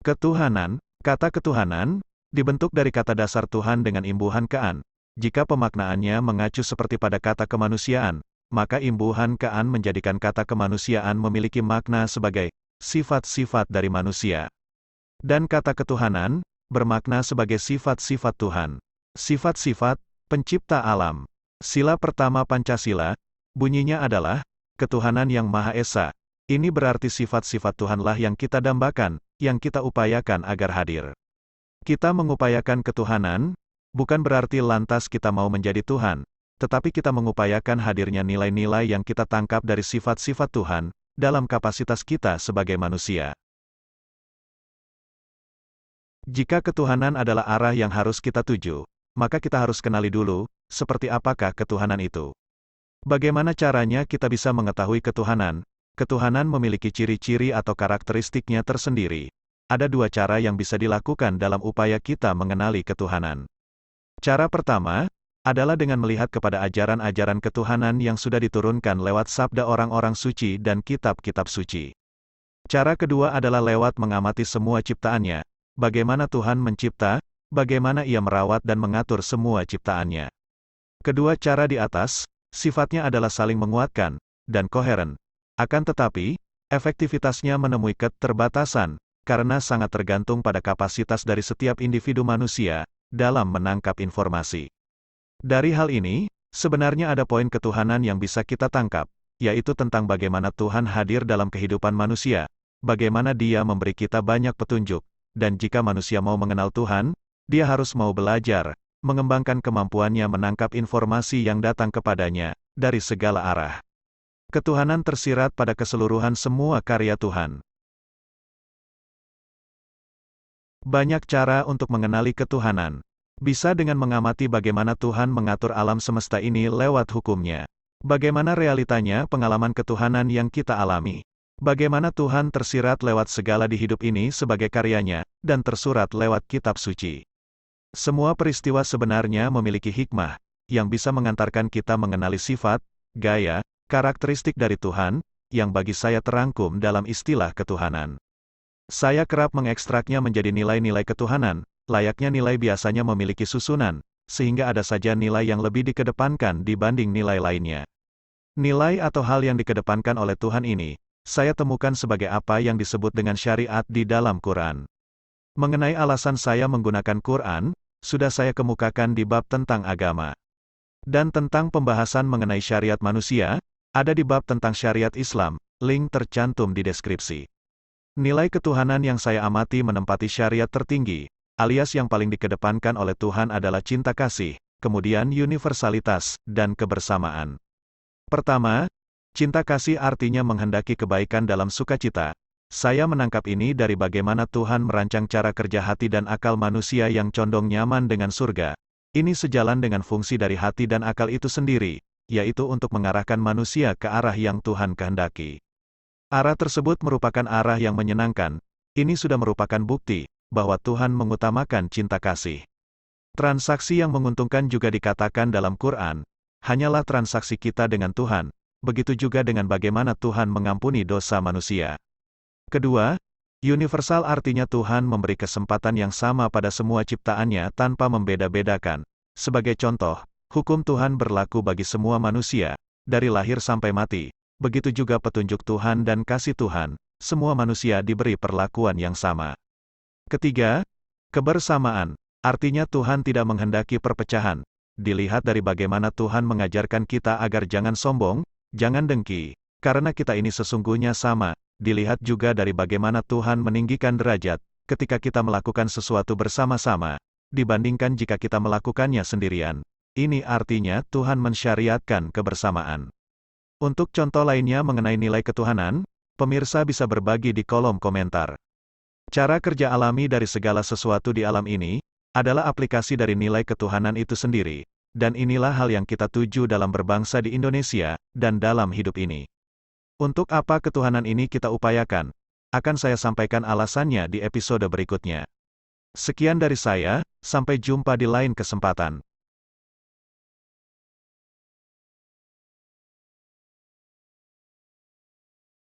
Ketuhanan, kata ketuhanan, dibentuk dari kata dasar Tuhan dengan imbuhan kean. Jika pemaknaannya mengacu seperti pada kata kemanusiaan, maka imbuhan kean menjadikan kata kemanusiaan memiliki makna sebagai sifat-sifat dari manusia. Dan kata ketuhanan, bermakna sebagai sifat-sifat Tuhan. Sifat-sifat, pencipta alam. Sila pertama Pancasila, bunyinya adalah, ketuhanan yang Maha Esa. Ini berarti sifat-sifat Tuhanlah yang kita dambakan, yang kita upayakan agar hadir. Kita mengupayakan ketuhanan, bukan berarti lantas kita mau menjadi Tuhan, tetapi kita mengupayakan hadirnya nilai-nilai yang kita tangkap dari sifat-sifat Tuhan, dalam kapasitas kita sebagai manusia. Jika ketuhanan adalah arah yang harus kita tuju, maka kita harus kenali dulu, seperti apakah ketuhanan itu. Bagaimana caranya kita bisa mengetahui ketuhanan? Ketuhanan memiliki ciri-ciri atau karakteristiknya tersendiri. Ada dua cara yang bisa dilakukan dalam upaya kita mengenali ketuhanan. Cara pertama adalah dengan melihat kepada ajaran-ajaran ketuhanan yang sudah diturunkan lewat sabda orang-orang suci dan kitab-kitab suci. Cara kedua adalah lewat mengamati semua ciptaannya, bagaimana Tuhan mencipta, bagaimana Ia merawat dan mengatur semua ciptaannya. Kedua cara di atas, sifatnya adalah saling menguatkan dan koheren. Akan tetapi, efektivitasnya menemui keterbatasan, karena sangat tergantung pada kapasitas dari setiap individu manusia, dalam menangkap informasi. Dari hal ini, sebenarnya ada poin ketuhanan yang bisa kita tangkap, yaitu tentang bagaimana Tuhan hadir dalam kehidupan manusia, bagaimana Dia memberi kita banyak petunjuk, dan jika manusia mau mengenal Tuhan, dia harus mau belajar, mengembangkan kemampuannya menangkap informasi yang datang kepadanya, dari segala arah. Ketuhanan tersirat pada keseluruhan semua karya Tuhan. Banyak cara untuk mengenali ketuhanan. Bisa dengan mengamati bagaimana Tuhan mengatur alam semesta ini lewat hukumnya. Bagaimana realitanya pengalaman ketuhanan yang kita alami. Bagaimana Tuhan tersirat lewat segala di hidup ini sebagai karyanya, dan tersurat lewat kitab suci. Semua peristiwa sebenarnya memiliki hikmah, yang bisa mengantarkan kita mengenali sifat, gaya, karakteristik dari Tuhan, yang bagi saya terangkum dalam istilah ketuhanan. Saya kerap mengekstraknya menjadi nilai-nilai ketuhanan, layaknya nilai biasanya memiliki susunan, sehingga ada saja nilai yang lebih dikedepankan dibanding nilai lainnya. Nilai atau hal yang dikedepankan oleh Tuhan ini, saya temukan sebagai apa yang disebut dengan syariat di dalam Quran. Mengenai alasan saya menggunakan Quran, sudah saya kemukakan di bab tentang agama. Dan tentang pembahasan mengenai syariat manusia, ada di bab tentang syariat Islam, link tercantum di deskripsi. Nilai ketuhanan yang saya amati menempati syariat tertinggi, alias yang paling dikedepankan oleh Tuhan adalah cinta kasih, kemudian universalitas, dan kebersamaan. Pertama, cinta kasih artinya menghendaki kebaikan dalam sukacita. Saya menangkap ini dari bagaimana Tuhan merancang cara kerja hati dan akal manusia yang condong nyaman dengan surga. Ini sejalan dengan fungsi dari hati dan akal itu sendiri, yaitu untuk mengarahkan manusia ke arah yang Tuhan kehendaki. Arah tersebut merupakan arah yang menyenangkan. Ini sudah merupakan bukti bahwa Tuhan mengutamakan cinta kasih. Transaksi yang menguntungkan juga dikatakan dalam Quran, hanyalah transaksi kita dengan Tuhan, begitu juga dengan bagaimana Tuhan mengampuni dosa manusia. Kedua, universal artinya Tuhan memberi kesempatan yang sama pada semua ciptaannya tanpa membeda-bedakan. Sebagai contoh, hukum Tuhan berlaku bagi semua manusia, dari lahir sampai mati. Begitu juga petunjuk Tuhan dan kasih Tuhan, semua manusia diberi perlakuan yang sama. Ketiga, kebersamaan, artinya Tuhan tidak menghendaki perpecahan. Dilihat dari bagaimana Tuhan mengajarkan kita agar jangan sombong, jangan dengki, karena kita ini sesungguhnya sama. Dilihat juga dari bagaimana Tuhan meninggikan derajat, ketika kita melakukan sesuatu bersama-sama, dibandingkan jika kita melakukannya sendirian. Ini artinya Tuhan mensyariatkan kebersamaan. Untuk contoh lainnya mengenai nilai ketuhanan, pemirsa bisa berbagi di kolom komentar. Cara kerja alami dari segala sesuatu di alam ini, adalah aplikasi dari nilai ketuhanan itu sendiri, dan inilah hal yang kita tuju dalam berbangsa di Indonesia, dan dalam hidup ini. Untuk apa ketuhanan ini kita upayakan? Akan saya sampaikan alasannya di episode berikutnya. Sekian dari saya, sampai jumpa di lain kesempatan.